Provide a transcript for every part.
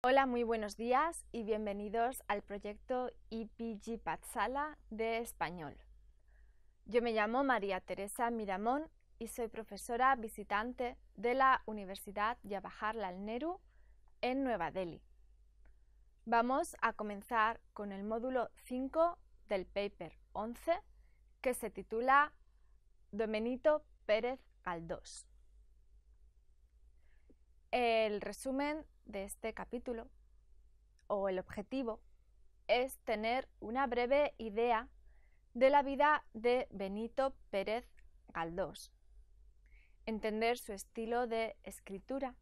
Hola, muy buenos días y bienvenidos al proyecto EPG Patsala de español. Yo me llamo María Teresa Miramón y soy profesora visitante de la Universidad Jawaharlal Nehru en Nueva Delhi. Vamos a comenzar con el módulo 5 del paper 11 que se titula Benito Pérez Galdós. El resumen de este capítulo, o el objetivo, es tener una breve idea de la vida de Benito Pérez Galdós, entender su estilo de escritura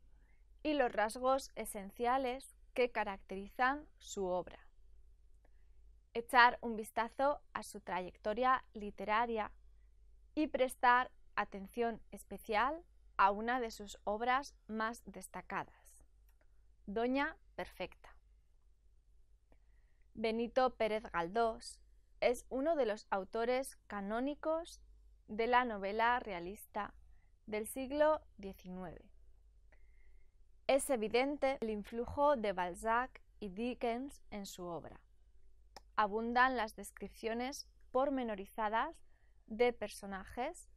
y los rasgos esenciales que caracterizan su obra, echar un vistazo a su trayectoria literaria y prestar atención especial a una de sus obras más destacadas, Doña Perfecta. Benito Pérez Galdós es uno de los autores canónicos de la novela realista del siglo XIX. Es evidente el influjo de Balzac y Dickens en su obra. Abundan las descripciones pormenorizadas de personajes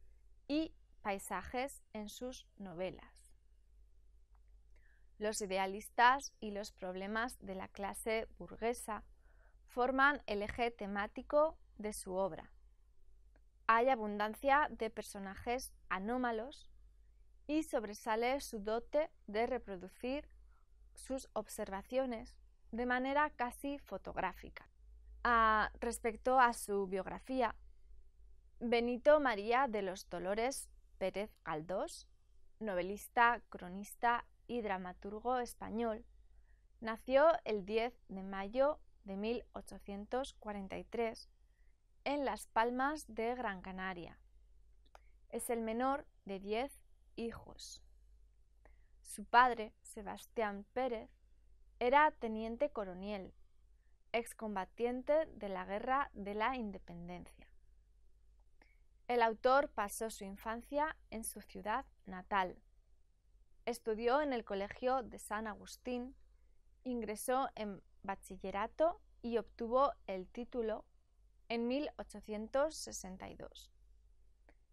y paisajes en sus novelas. Los idealistas y los problemas de la clase burguesa forman el eje temático de su obra. Hay abundancia de personajes anómalos y sobresale su dote de reproducir sus observaciones de manera casi fotográfica. Respecto a su biografía, Benito María de los Dolores Pérez Galdós, novelista, cronista y dramaturgo español, nació el 10 de mayo de 1843 en Las Palmas de Gran Canaria. Es el menor de 10 hijos. Su padre, Sebastián Pérez, era teniente coronel, excombatiente de la Guerra de la Independencia. El autor pasó su infancia en su ciudad natal. Estudió en el Colegio de San Agustín, ingresó en bachillerato y obtuvo el título en 1862.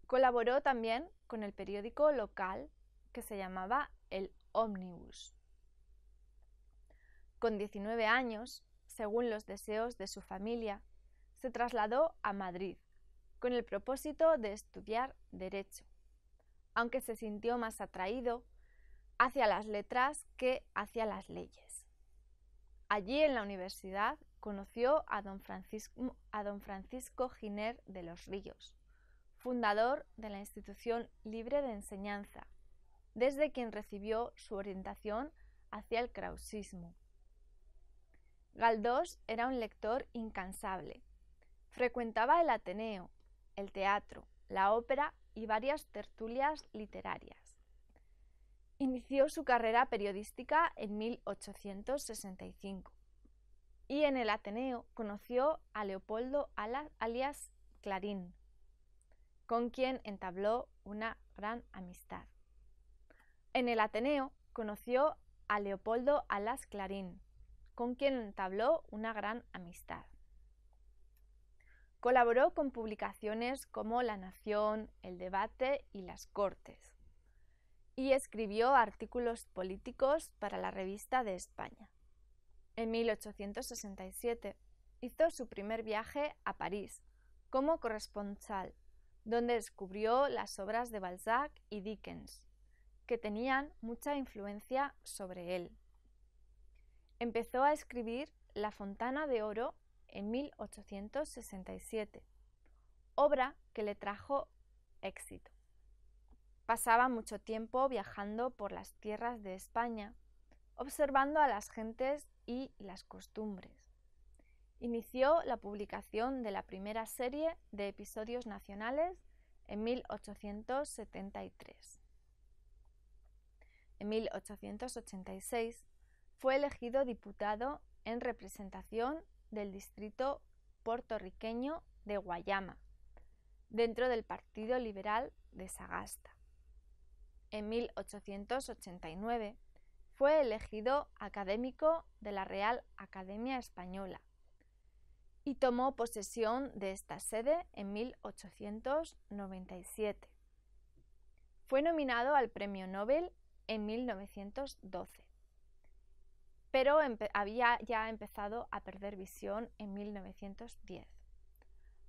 Colaboró también con el periódico local que se llamaba El Ómnibus. Con 19 años, según los deseos de su familia, se trasladó a Madrid con el propósito de estudiar Derecho, aunque se sintió más atraído hacia las letras que hacia las leyes. Allí en la universidad conoció a don Francisco Giner de los Ríos, fundador de la Institución Libre de Enseñanza, desde quien recibió su orientación hacia el krausismo. Galdós era un lector incansable. Frecuentaba el Ateneo, el teatro, la ópera y varias tertulias literarias. Inició su carrera periodística en 1865 y en el Ateneo conoció a Leopoldo alias Clarín, con quien entabló una gran amistad. En el Ateneo conoció a Leopoldo Alas Clarín, con quien entabló una gran amistad. Colaboró con publicaciones como La Nación, El Debate y Las Cortes, y escribió artículos políticos para la Revista de España. En 1867 hizo su primer viaje a París como corresponsal, donde descubrió las obras de Balzac y Dickens, que tenían mucha influencia sobre él. Empezó a escribir La Fontana de Oro en 1867, obra que le trajo éxito. Pasaba mucho tiempo viajando por las tierras de España, observando a las gentes y las costumbres. Inició la publicación de la primera serie de episodios nacionales en 1873. En 1886 fue elegido diputado en representación del distrito puertorriqueño de Guayama, dentro del Partido Liberal de Sagasta. En 1889 fue elegido académico de la Real Academia Española y tomó posesión de esta sede en 1897. Fue nominado al Premio Nobel en 1912, pero había ya empezado a perder visión en 1910.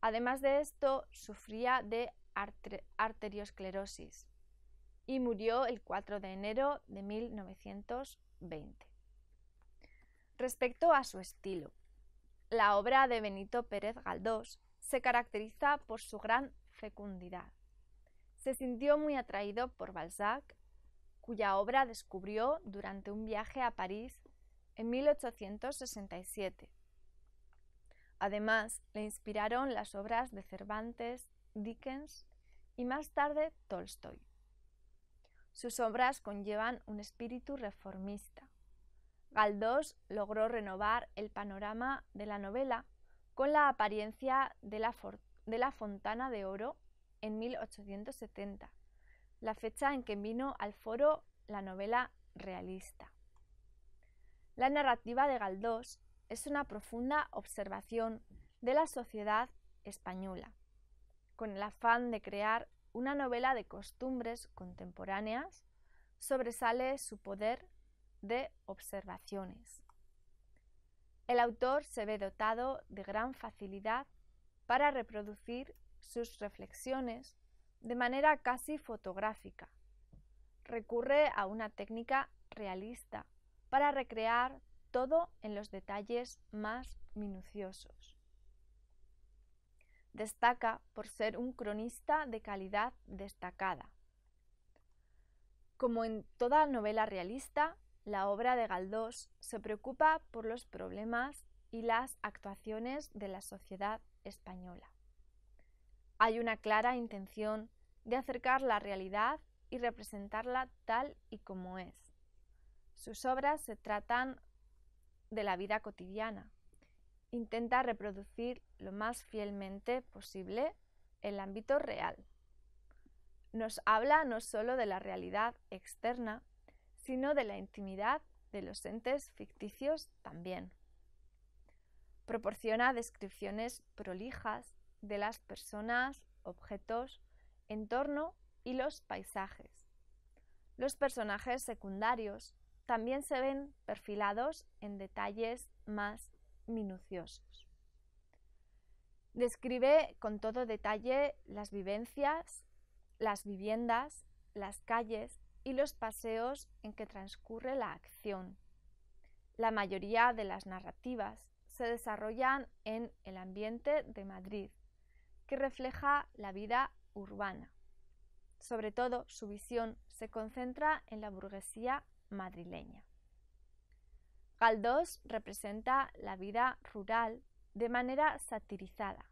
Además de esto, sufría de arteriosclerosis y murió el 4 de enero de 1920. Respecto a su estilo, la obra de Benito Pérez Galdós se caracteriza por su gran fecundidad. Se sintió muy atraído por Balzac, cuya obra descubrió durante un viaje a París en 1867. Además, le inspiraron las obras de Cervantes, Dickens y más tarde Tolstoy. Sus obras conllevan un espíritu reformista. Galdós logró renovar el panorama de la novela con la apariencia de la Fontana de Oro en 1870, la fecha en que vino al foro la novela realista. La narrativa de Galdós es una profunda observación de la sociedad española, con el afán de crear una novela de costumbres contemporáneas. Sobresale su poder de observaciones. El autor se ve dotado de gran facilidad para reproducir sus reflexiones de manera casi fotográfica. Recurre a una técnica realista para recrear todo en los detalles más minuciosos. Destaca por ser un cronista de calidad destacada. Como en toda novela realista, la obra de Galdós se preocupa por los problemas y las actuaciones de la sociedad española. Hay una clara intención de acercar la realidad y representarla tal y como es. Sus obras se tratan de la vida cotidiana. Intenta reproducir lo más fielmente posible el ámbito real. Nos habla no solo de la realidad externa, sino de la intimidad de los entes ficticios también. Proporciona descripciones prolijas de las personas, objetos, entorno y los paisajes. Los personajes secundarios también se ven perfilados en detalles más minuciosos. Describe con todo detalle las vivencias, las viviendas, las calles y los paseos en que transcurre la acción. La mayoría de las narrativas se desarrollan en el ambiente de Madrid, que refleja la vida urbana. Sobre todo, su visión se concentra en la burguesía madrileña. Galdós representa la vida rural de manera satirizada.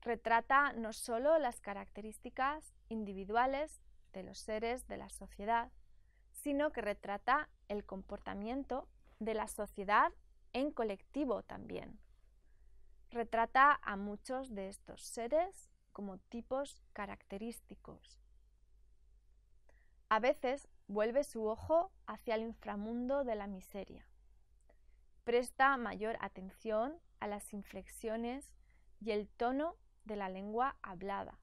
Retrata no solo las características individuales de los seres de la sociedad, sino que retrata el comportamiento de la sociedad en colectivo también. Retrata a muchos de estos seres como tipos característicos. A veces vuelve su ojo hacia el inframundo de la miseria. Presta mayor atención a las inflexiones y el tono de la lengua hablada.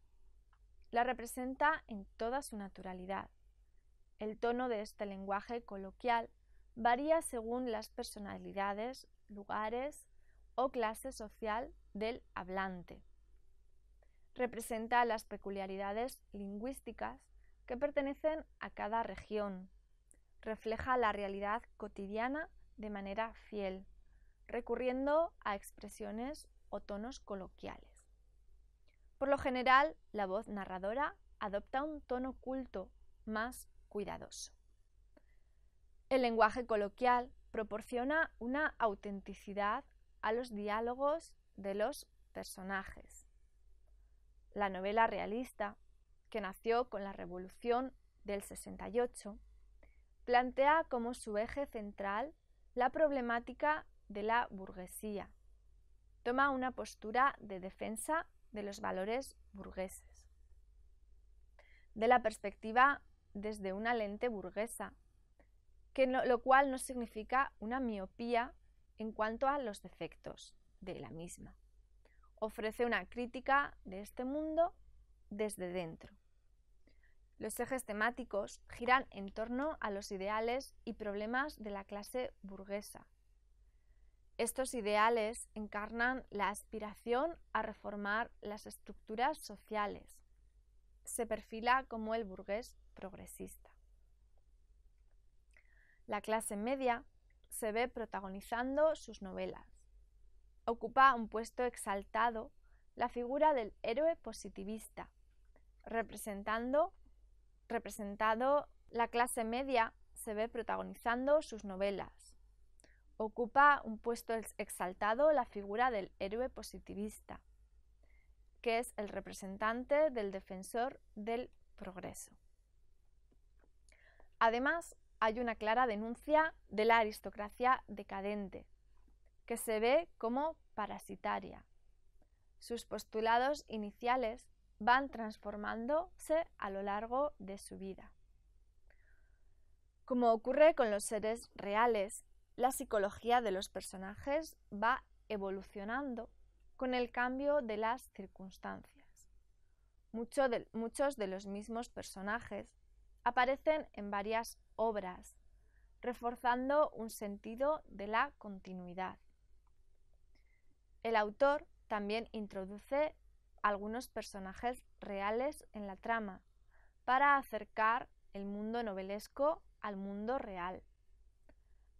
La representa en toda su naturalidad. El tono de este lenguaje coloquial varía según las personalidades, lugares o clase social del hablante. Representa las peculiaridades lingüísticas que pertenecen a cada región. Refleja la realidad cotidiana de manera fiel, recurriendo a expresiones o tonos coloquiales. Por lo general, la voz narradora adopta un tono culto, más cuidadoso. El lenguaje coloquial proporciona una autenticidad a los diálogos de los personajes. La novela realista, que nació con la Revolución del 68, plantea como su eje central la problemática de la burguesía. Toma una postura de defensa de los valores burgueses. De la perspectiva desde una lente burguesa, lo cual no significa una miopía en cuanto a los defectos de la misma. Ofrece una crítica de este mundo desde dentro. Los ejes temáticos giran en torno a los ideales y problemas de la clase burguesa. Estos ideales encarnan la aspiración a reformar las estructuras sociales. Se perfila como el burgués progresista. La clase media se ve protagonizando sus novelas. Ocupa un puesto exaltado la figura del héroe positivista, representado la clase media se ve protagonizando sus novelas. Ocupa un puesto exaltado la figura del héroe positivista, que es el representante del defensor del progreso. Además, hay una clara denuncia de la aristocracia decadente, que se ve como parasitaria. Sus postulados iniciales van transformándose a lo largo de su vida. Como ocurre con los seres reales, la psicología de los personajes va evolucionando con el cambio de las circunstancias. Muchos de los mismos personajes aparecen en varias obras, reforzando un sentido de la continuidad. El autor también introduce algunos personajes reales en la trama para acercar el mundo novelesco al mundo real.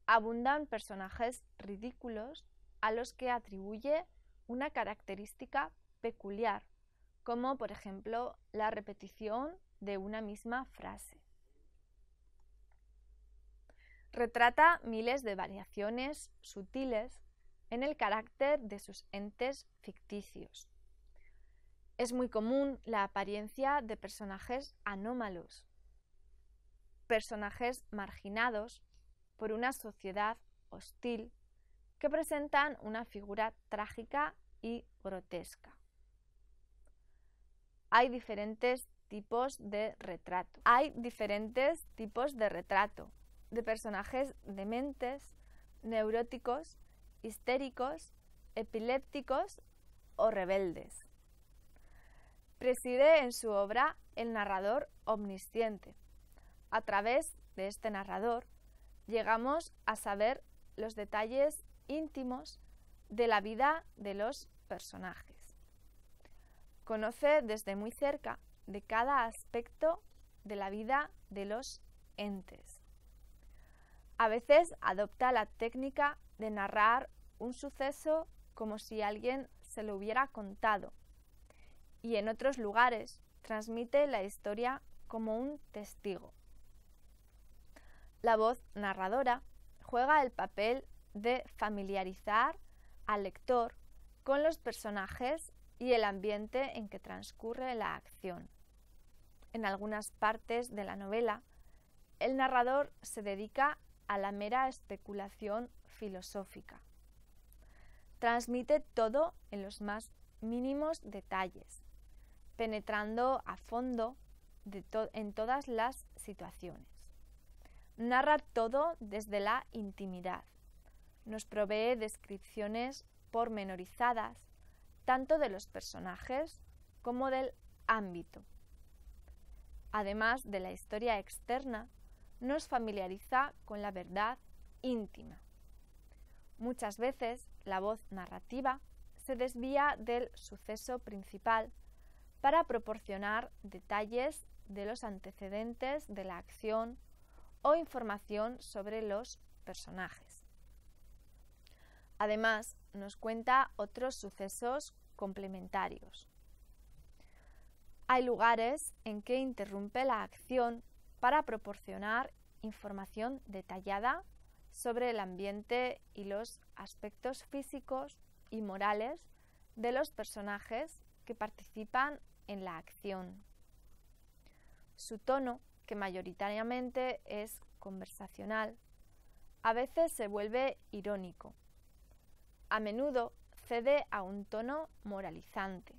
Abundan personajes ridículos a los que atribuye una característica peculiar, como por ejemplo la repetición de una misma frase. Retrata miles de variaciones sutiles en el carácter de sus entes ficticios. Es muy común la apariencia de personajes anómalos, personajes marginados por una sociedad hostil que presentan una figura trágica y grotesca. Hay diferentes tipos de retrato. De personajes dementes, neuróticos, histéricos, epilépticos o rebeldes. Preside en su obra el narrador omnisciente. A través de este narrador llegamos a saber los detalles íntimos de la vida de los personajes. Conoce desde muy cerca de cada aspecto de la vida de los entes. A veces adopta la técnica de narrar un suceso como si alguien se lo hubiera contado, y en otros lugares transmite la historia como un testigo. La voz narradora juega el papel de familiarizar al lector con los personajes y el ambiente en que transcurre la acción. En algunas partes de la novela, el narrador se dedica a la mera especulación filosófica. Transmite todo en los más mínimos detalles, penetrando a fondo en todas las situaciones. Narra todo desde la intimidad. Nos provee descripciones pormenorizadas tanto de los personajes como del ámbito. Además de la historia externa, nos familiariza con la verdad íntima. Muchas veces la voz narrativa se desvía del suceso principal para proporcionar detalles de los antecedentes de la acción o información sobre los personajes. Además, nos cuenta otros sucesos complementarios. Hay lugares en que interrumpe la acción para proporcionar información detallada sobre el ambiente y los aspectos físicos y morales de los personajes que participan en la acción. Su tono, que mayoritariamente es conversacional, a veces se vuelve irónico. A menudo cede a un tono moralizante.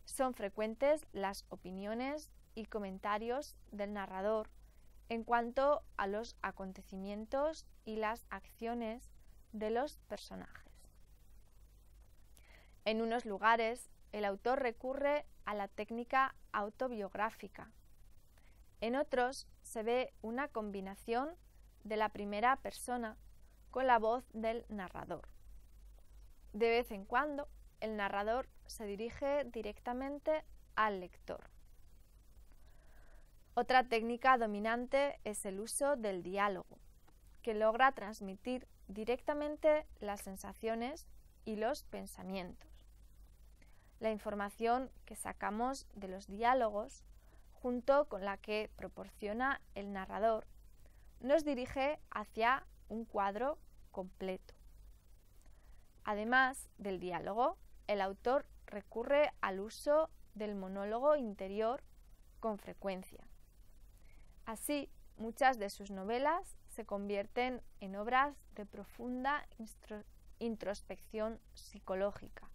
Son frecuentes las opiniones y comentarios del narrador en cuanto a los acontecimientos y las acciones de los personajes. En unos lugares, el autor recurre a la técnica autobiográfica. En otros se ve una combinación de la primera persona con la voz del narrador. De vez en cuando, el narrador se dirige directamente al lector. Otra técnica dominante es el uso del diálogo, que logra transmitir directamente las sensaciones y los pensamientos. La información que sacamos de los diálogos, junto con la que proporciona el narrador, nos dirige hacia un cuadro completo. Además del diálogo, el autor recurre al uso del monólogo interior con frecuencia. Así, muchas de sus novelas se convierten en obras de profunda introspección psicológica.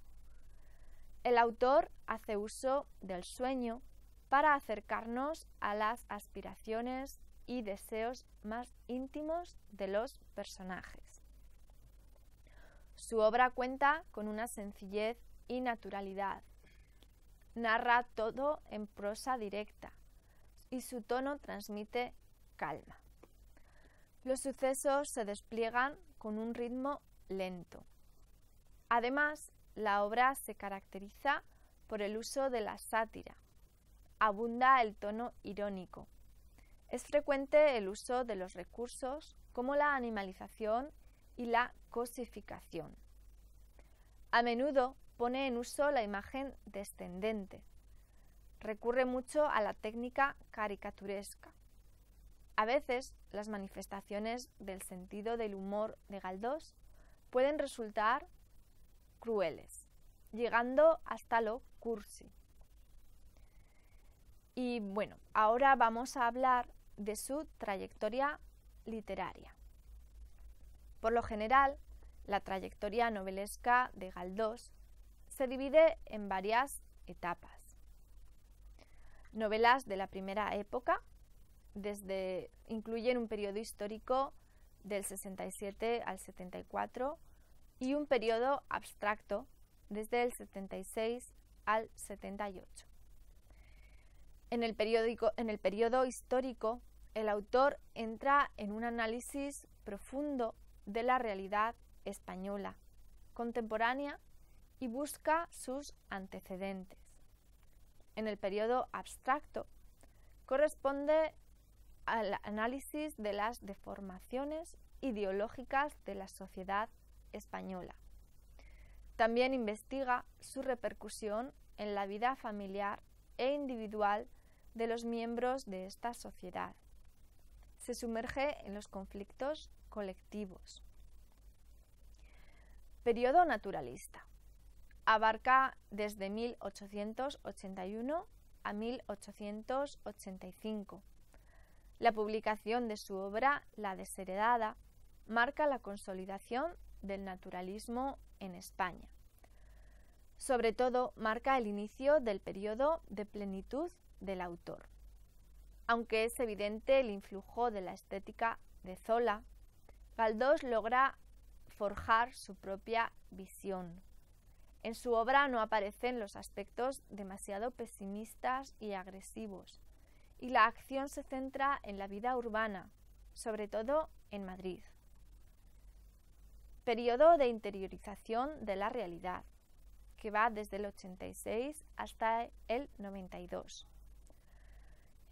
El autor hace uso del sueño para acercarnos a las aspiraciones y deseos más íntimos de los personajes. Su obra cuenta con una sencillez y naturalidad. Narra todo en prosa directa y su tono transmite calma. Los sucesos se despliegan con un ritmo lento. Además, la obra se caracteriza por el uso de la sátira. Abunda el tono irónico. Es frecuente el uso de los recursos como la animalización y la cosificación. A menudo pone en uso la imagen descendente. Recurre mucho a la técnica caricaturesca. A veces, las manifestaciones del sentido del humor de Galdós pueden resultar crueles, llegando hasta lo cursi. Y bueno, ahora vamos a hablar de su trayectoria literaria. Por lo general, la trayectoria novelesca de Galdós se divide en varias etapas. Novelas de la primera época, incluyen un periodo histórico del 67 al 74 y un periodo abstracto desde el 76 al 78. En el periodo histórico, el autor entra en un análisis profundo de la realidad española contemporánea y busca sus antecedentes. En el periodo abstracto, corresponde al análisis de las deformaciones ideológicas de la sociedad española. También investiga su repercusión en la vida familiar e individual de los miembros de esta sociedad. Se sumerge en los conflictos colectivos. Periodo naturalista. Abarca desde 1881 a 1885. La publicación de su obra La desheredada marca la consolidación del naturalismo en España. Sobre todo, marca el inicio del periodo de plenitud del autor. Aunque es evidente el influjo de la estética de Zola, Galdós logra forjar su propia visión. En su obra no aparecen los aspectos demasiado pesimistas y agresivos, y la acción se centra en la vida urbana, sobre todo en Madrid. Periodo de interiorización de la realidad, que va desde el 86 hasta el 92.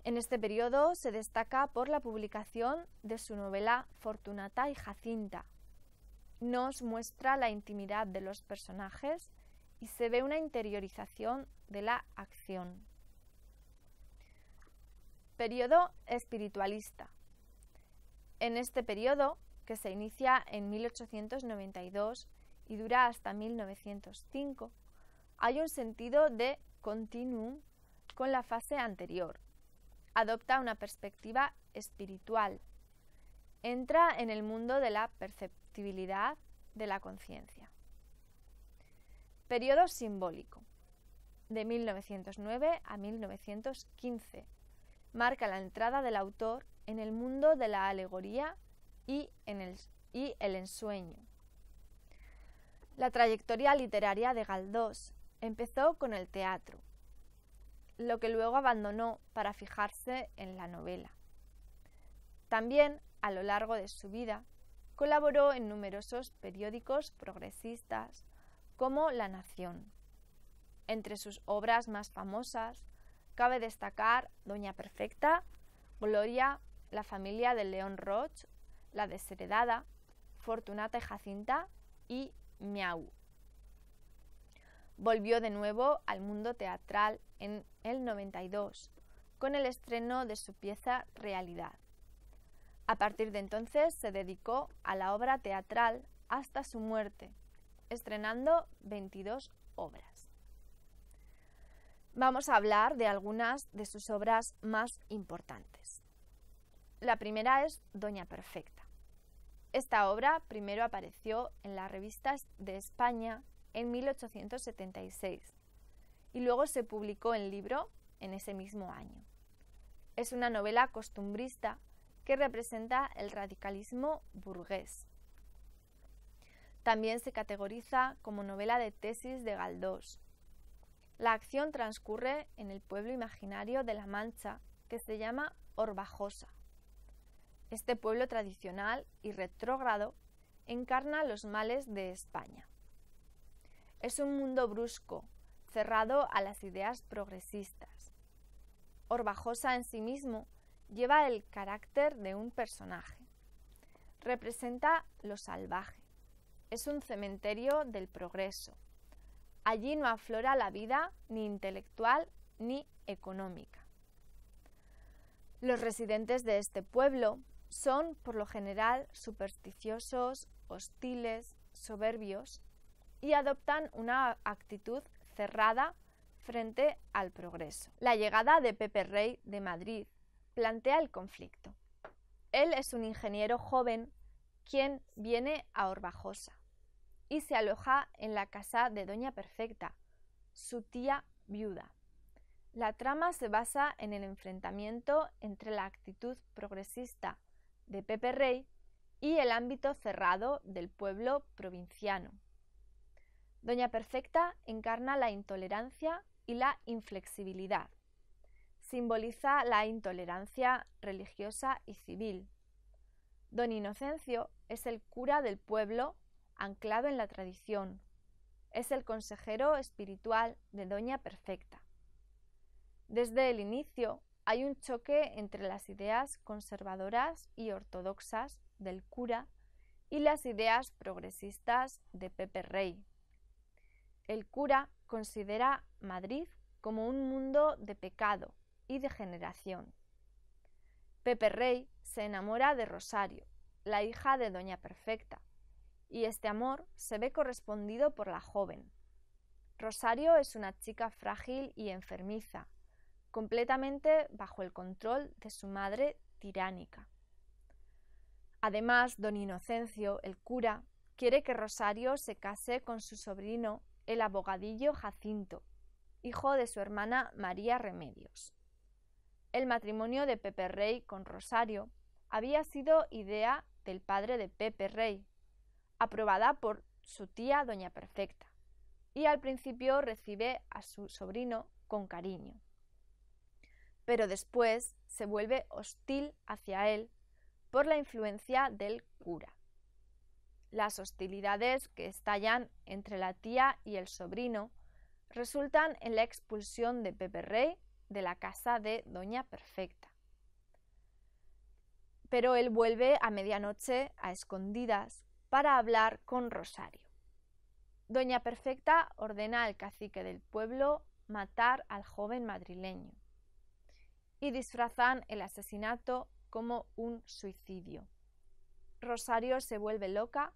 En este periodo se destaca por la publicación de su novela Fortunata y Jacinta. Nos muestra la intimidad de los personajes y se ve una interiorización de la acción. Periodo espiritualista. En este periodo, que se inicia en 1892 y dura hasta 1905, hay un sentido de continuum con la fase anterior. Adopta una perspectiva espiritual. Entra en el mundo de la perceptibilidad de la conciencia. Periodo simbólico. De 1909 a 1915. Marca la entrada del autor en el mundo de la alegoría y el ensueño. La trayectoria literaria de Galdós empezó con el teatro, lo que luego abandonó para fijarse en la novela. También, a lo largo de su vida, colaboró en numerosos periódicos progresistas como La Nación. Entre sus obras más famosas cabe destacar Doña Perfecta, Gloria, La familia del León Roig, La desheredada, Fortunata y Jacinta y Miau. Volvió de nuevo al mundo teatral en el 92 con el estreno de su pieza Realidad. A partir de entonces se dedicó a la obra teatral hasta su muerte, estrenando 22 obras. Vamos a hablar de algunas de sus obras más importantes. La primera es Doña Perfecta. Esta obra primero apareció en las revistas de España en 1876 y luego se publicó en libro en ese mismo año. Es una novela costumbrista que representa el radicalismo burgués. También se categoriza como novela de tesis de Galdós. La acción transcurre en el pueblo imaginario de La Mancha que se llama Orbajosa. Este pueblo tradicional y retrógrado encarna los males de España. Es un mundo brusco, cerrado a las ideas progresistas. Orbajosa en sí mismo lleva el carácter de un personaje. Representa lo salvaje. Es un cementerio del progreso. Allí no aflora la vida ni intelectual ni económica. Los residentes de este pueblo son, por lo general, supersticiosos, hostiles, soberbios y adoptan una actitud cerrada frente al progreso. La llegada de Pepe Rey de Madrid plantea el conflicto. Él es un ingeniero joven quien viene a Orbajosa y se aloja en la casa de Doña Perfecta, su tía viuda. La trama se basa en el enfrentamiento entre la actitud progresista de Pepe Rey y el ámbito cerrado del pueblo provinciano. Doña Perfecta encarna la intolerancia y la inflexibilidad. Simboliza la intolerancia religiosa y civil. Don Inocencio es el cura del pueblo anclado en la tradición. Es el consejero espiritual de Doña Perfecta. Desde el inicio hay un choque entre las ideas conservadoras y ortodoxas del cura y las ideas progresistas de Pepe Rey. El cura considera Madrid como un mundo de pecado y degeneración. Pepe Rey se enamora de Rosario, la hija de Doña Perfecta, y este amor se ve correspondido por la joven. Rosario es una chica frágil y enfermiza, completamente bajo el control de su madre tiránica. Además, don Inocencio, el cura, quiere que Rosario se case con su sobrino, el abogadillo Jacinto, hijo de su hermana María Remedios. El matrimonio de Pepe Rey con Rosario había sido idea del padre de Pepe Rey, aprobada por su tía Doña Perfecta, y al principio recibe a su sobrino con cariño. Pero después se vuelve hostil hacia él por la influencia del cura. Las hostilidades que estallan entre la tía y el sobrino resultan en la expulsión de Pepe Rey de la casa de Doña Perfecta. Pero él vuelve a medianoche a escondidas para hablar con Rosario. Doña Perfecta ordena al cacique del pueblo matar al joven madrileño y disfrazan el asesinato como un suicidio. Rosario se vuelve loca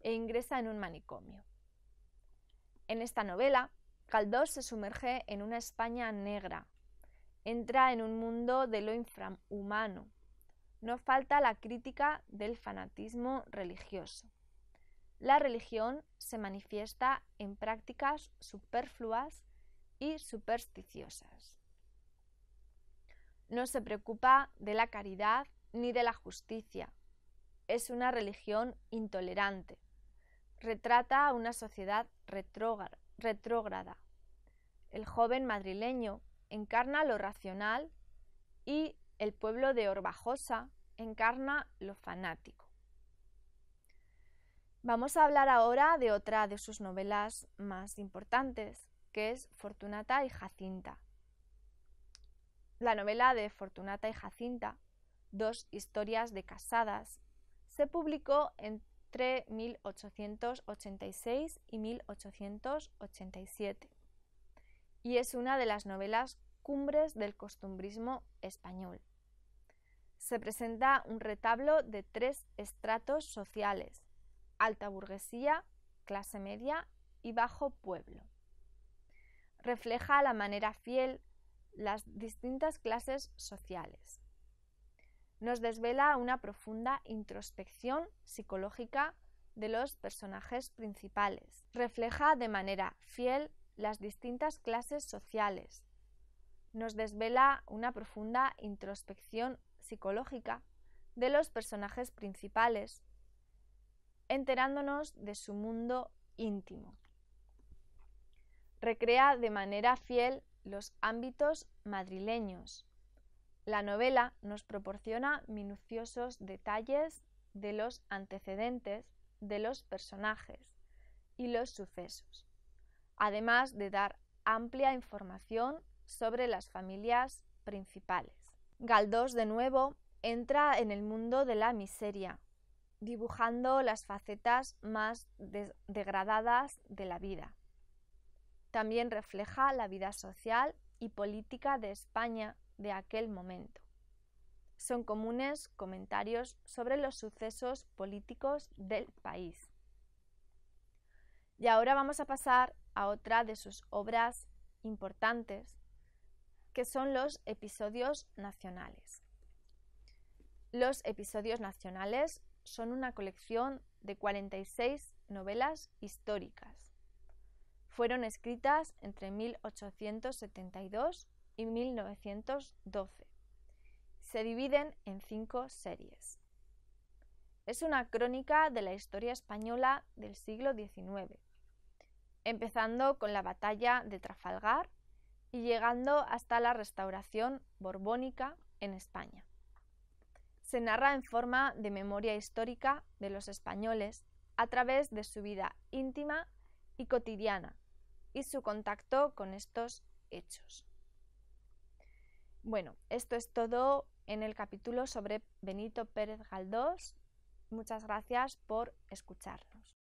e ingresa en un manicomio. En esta novela, Galdós se sumerge en una España negra, entra en un mundo de lo infrahumano. No falta la crítica del fanatismo religioso. La religión se manifiesta en prácticas superfluas y supersticiosas. No se preocupa de la caridad ni de la justicia. Es una religión intolerante. Retrata una sociedad retrógrada. El joven madrileño encarna lo racional y el pueblo de Orbajosa encarna lo fanático. Vamos a hablar ahora de otra de sus novelas más importantes, que es Fortunata y Jacinta. La novela de Fortunata y Jacinta, dos historias de casadas, se publicó entre 1886 y 1887 y es una de las novelas cumbres del costumbrismo español. Se presenta un retablo de tres estratos sociales: alta burguesía, clase media y bajo pueblo. Refleja a la manera fiel las distintas clases sociales. Nos desvela una profunda introspección psicológica de los personajes principales. Refleja de manera fiel las distintas clases sociales. Nos desvela una profunda introspección psicológica de los personajes principales, enterándonos de su mundo íntimo. Recrea de manera fiel los ámbitos madrileños. La novela nos proporciona minuciosos detalles de los antecedentes de los personajes y los sucesos, además de dar amplia información sobre las familias principales. Galdós, de nuevo, entra en el mundo de la miseria, dibujando las facetas más degradadas de la vida. También refleja la vida social y política de España de aquel momento. Son comunes comentarios sobre los sucesos políticos del país. Y ahora vamos a pasar a otra de sus obras importantes, que son los episodios nacionales. Los episodios nacionales son una colección de 46 novelas históricas. Fueron escritas entre 1872 y 1912. Se dividen en 5 series. Es una crónica de la historia española del siglo XIX, empezando con la batalla de Trafalgar y llegando hasta la restauración borbónica en España. Se narra en forma de memoria histórica de los españoles a través de su vida íntima y cotidiana y su contacto con estos hechos. Bueno, esto es todo en el capítulo sobre Benito Pérez Galdós. Muchas gracias por escucharnos.